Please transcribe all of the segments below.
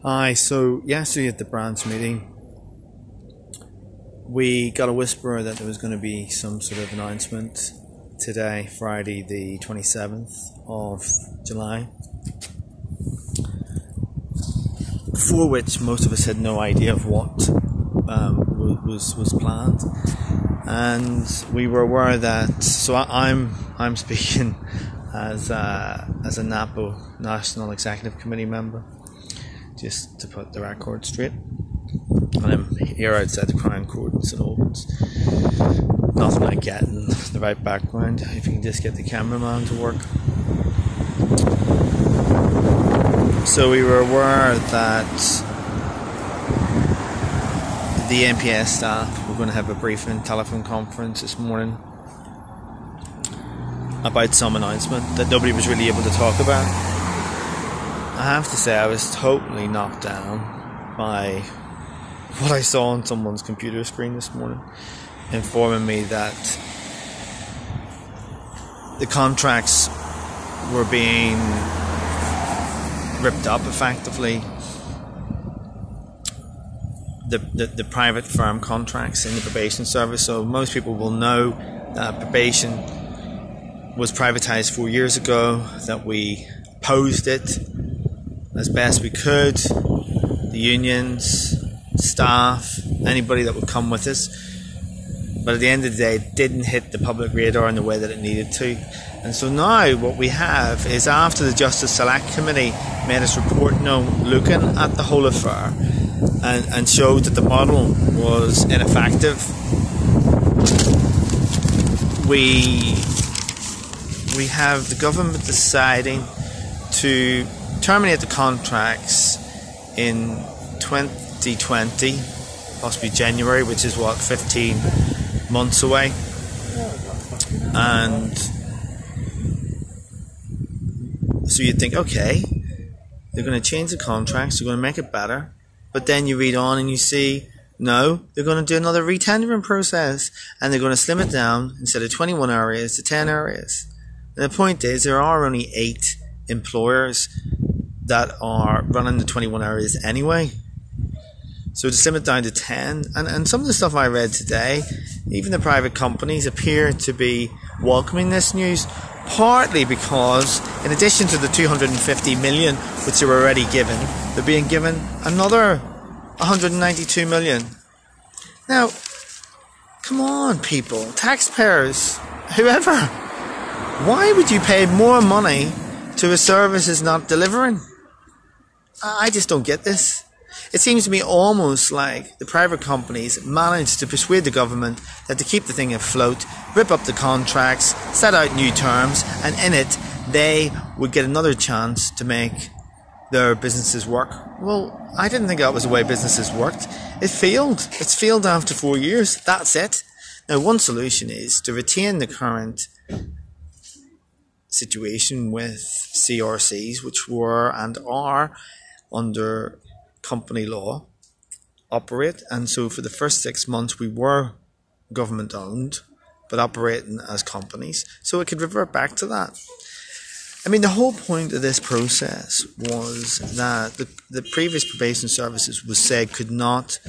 So yesterday at the branch meeting, we got a whisper that there was going to be some sort of announcement today, Friday the 27th of July, for which most of us had no idea of what was planned. And we were aware that, so I'm speaking as a Napo National Executive Committee member, just to put the record straight. And I'm here outside the Crown Court in St Albans. Nothing like getting the right background, if you can just get the cameraman to work. So we were aware that the NPS staff were going to have a briefing telephone conference this morning about some announcement that nobody was really able to talk about. I have to say I was totally knocked down by what I saw on someone's computer screen this morning, informing me that the contracts were being ripped up effectively. The private firm contracts in the probation service. So most people will know that probation was privatised 4 years ago, that we opposed it as best we could. The unions, staff, anybody that would come with us. But at the end of the day, it didn't hit the public radar in the way that it needed to. And so now what we have is, after the Justice Select Committee made its report known, looking at the whole affair and showed that the model was ineffective, we have the government deciding to terminate the contracts in 2020, possibly January, which is 15 months away. And so you'd think, okay, they're going to change the contracts, they're going to make it better. But then you read on and you see, no, they're going to do another re-tendering process, and they're going to slim it down instead of 21 areas to 10 areas. And the point is, there are only 8 employers that are running the 21 areas anyway. So to slim it down to 10, and some of the stuff I read today, even the private companies appear to be welcoming this news, partly because in addition to the 250 million which they were already given, they're being given another 192 million. Now, come on people, taxpayers, whoever, why would you pay more money to a service that's not delivering? I just don't get this. It seems to me almost like the private companies managed to persuade the government that to keep the thing afloat, rip up the contracts, set out new terms, and in it they would get another chance to make their businesses work. Well, I didn't think that was the way businesses worked. It failed. It's failed after 4 years. That's it. Now, one solution is to retain the current situation with CRCs, which were and are under company law, operate. And so for the first 6 months we were government owned but operating as companies, so it could revert back to that. I mean, the whole point of this process was that the previous probation services was said could not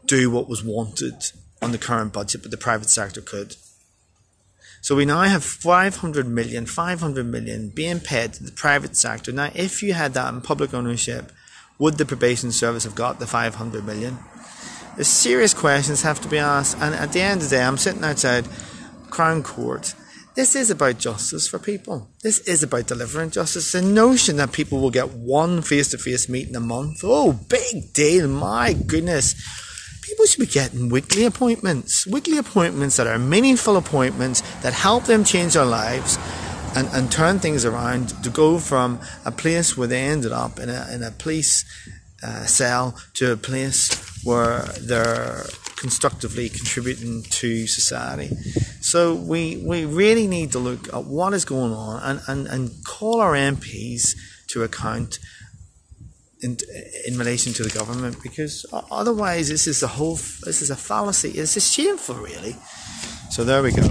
do what was wanted on the current budget, but the private sector could. So we now have 500 million being paid to the private sector. Now, if you had that in public ownership, would the probation service have got the 500 million? The serious questions have to be asked. And at the end of the day, I'm sitting outside Crown Court. This is about justice for people. This is about delivering justice. The notion that people will get one face-to-face meeting a month, oh, big deal, my goodness. People should be getting weekly appointments that are meaningful appointments that help them change their lives and turn things around, to go from a place where they ended up in a police cell to a place where they're constructively contributing to society. So we really need to look at what is going on and call our MPs to account in relation to the government, because otherwise this is a fallacy. It's shameful, really. So there we go.